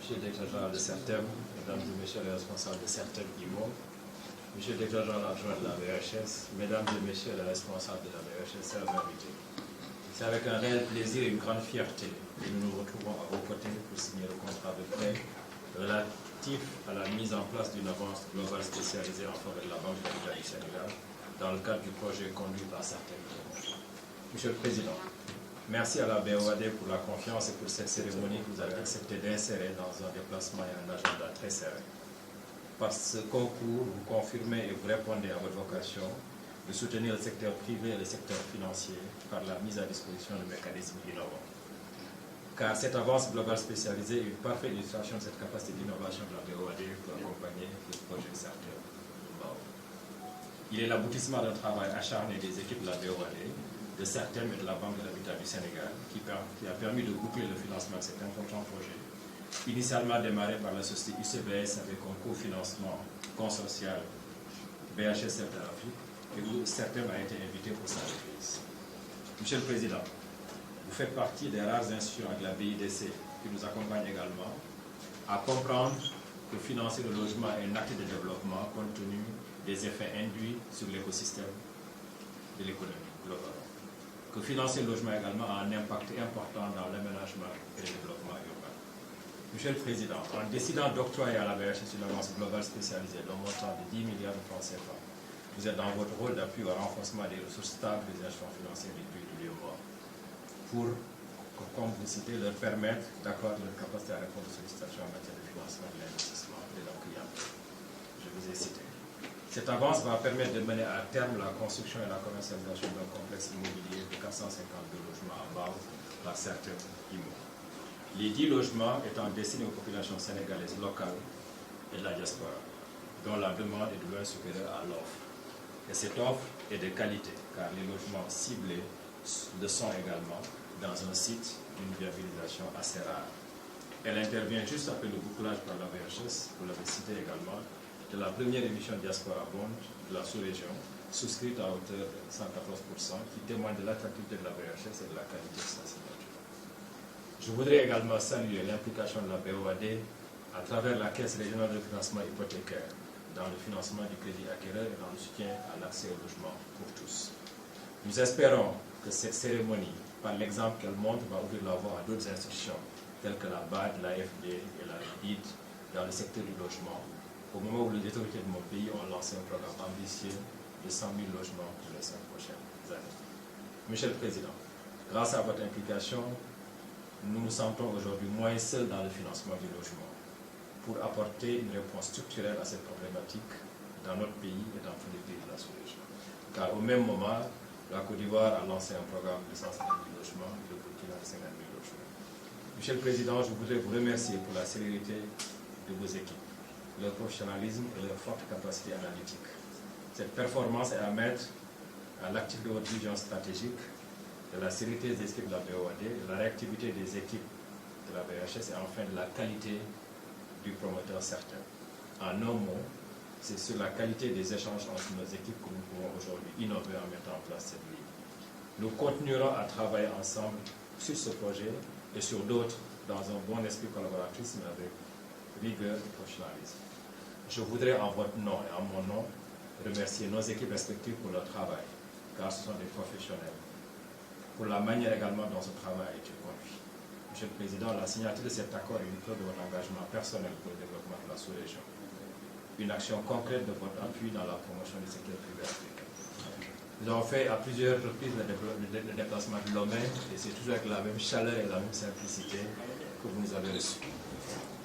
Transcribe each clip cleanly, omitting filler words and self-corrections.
Monsieur le directeur général de CERTEM, mesdames et messieurs les responsables de CERTEM IMO, monsieur le directeur général adjoint de la VHS, mesdames et messieurs les responsables de la VHS, chers invités. C'est avec un réel plaisir et une grande fierté que nous nous retrouvons à vos côtés pour signer le contrat de prêt relatif à la mise en place d'une avance globale spécialisée en faveur de la Banque de l'Habitat du Sénégal dans le cadre du projet conduit par CERTEM IMO. Monsieur le Président, merci à la BOAD pour la confiance et pour cette cérémonie que vous avez accepté d'insérer dans un déplacement et un agenda très serré. Par ce concours, vous confirmez et vous répondez à votre vocation de soutenir le secteur privé et le secteur financier par la mise à disposition de mécanismes innovants. Car cette avance globale spécialisée est une parfaite illustration de cette capacité d'innovation de la BOAD pour accompagner le projet CERTEM. Il est l'aboutissement d'un travail acharné des équipes de la BOAD, de CERTEM et de la Banque de l'Habitat du Sénégal, qui a permis de boucler le financement de cet important projet, initialement démarré par la société UCBS avec un cofinancement consortial BHS Certain Afrique, et où CERTEM a été invité pour sa reprise. Monsieur le Président, vous faites partie des rares institutions avec la BIDC qui nous accompagnent également à comprendre que financer le logement est un acte de développement compte tenu des effets induits sur l'écosystème de l'économie globale. Que financer le logement également a un impact important dans l'aménagement et le développement urbain. Monsieur le Président, en décidant d'octroyer à la BHS une avance globale spécialisée d'un montant de 10 milliards de francs CFA, vous êtes dans votre rôle d'appui au renforcement des ressources stables des institutions financières du pays du Liémois pour, comme vous citez, leur permettre d'accroître leur capacité à répondre aux sollicitations en matière de financement de l'investissement de leurs clients. Je vous ai cité. Cette avance va permettre de mener à terme la construction et la commercialisation d'un complexe immobilier de 452 logements à base par CERTEM IMO. Les 10 logements étant destinés aux populations sénégalaises locales et de la diaspora, dont la demande est de loin supérieure à l'offre. Et cette offre est de qualité, car les logements ciblés le sont également dans un site d'une viabilisation assez rare. Elle intervient juste après le bouclage par la VHS, vous l'avez cité également, de la première émission Diaspora Bond de la sous-région, souscrite à hauteur de 114%, qui témoigne de l'attractivité de la VHS et de la qualité de sa signature. Je voudrais également saluer l'implication de la BOAD à travers la Caisse régionale de financement hypothécaire dans le financement du crédit acquéreur et dans le soutien à l'accès au logement pour tous. Nous espérons que cette cérémonie, par l'exemple qu'elle montre, va ouvrir la voie à d'autres institutions, telles que la BAD, l'AFD et la BID, dans le secteur du logement, au moment où les autorités de mon pays ont lancé un programme ambitieux de 100 000 logements pour les 5 prochaines années. Monsieur le Président, grâce à votre implication, nous nous sentons aujourd'hui moins seuls dans le financement du logement pour apporter une réponse structurelle à cette problématique dans notre pays et dans tous les pays de la sous-région. Car au même moment, la Côte d'Ivoire a lancé un programme de 150 000 logements et le Burkina de 50 000 logements. Monsieur le Président, je voudrais vous remercier pour la célérité de vos équipes, leur professionnalisme et leur forte capacité analytique. Cette performance est à mettre à l'actif de votre vision stratégique, de la célérité des équipes de la BOAD, de la réactivité des équipes de la VHS et enfin de la qualité du promoteur CERTEM. En un mot, c'est sur la qualité des échanges entre nos équipes que nous pouvons aujourd'hui innover en mettant en place cette ligne. Nous continuerons à travailler ensemble sur ce projet et sur d'autres dans un bon esprit collaboratif mais avec rigueur et professionnalisme. Je voudrais en votre nom et en mon nom remercier nos équipes respectives pour leur travail, car ce sont des professionnels, pour la manière également dont ce travail a été conduit. Monsieur le Président, la signature de cet accord est une preuve de votre engagement personnel pour le développement de la sous-région, une action concrète de votre appui dans la promotion du secteur privé africain. Nous avons fait à plusieurs reprises le déplacement de Lomé et c'est toujours avec la même chaleur et la même simplicité que vous nous avez reçus.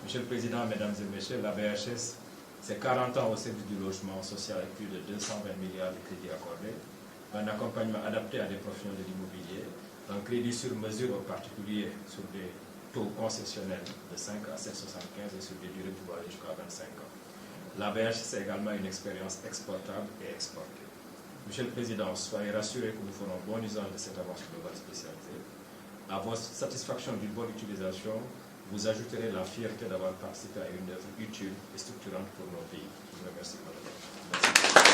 Monsieur le Président, Mesdames et Messieurs, la BHS, c'est 40 ans au service du logement social avec plus de 220 milliards de crédits accordés, un accompagnement adapté à des professionnels de l'immobilier, un crédit sur mesure aux particuliers sur des taux concessionnels de 5 à 7,75 et sur des durées pouvant aller jusqu'à 25 ans. La BHS, c'est également une expérience exportable et exportée. Monsieur le Président, soyez rassurés que nous ferons bon usage de cette avance globale spécialisée. À votre satisfaction d'une bonne utilisation, vous ajouterez la fierté d'avoir participé à une œuvre utile et structurante pour nos pays. Je vous remercie.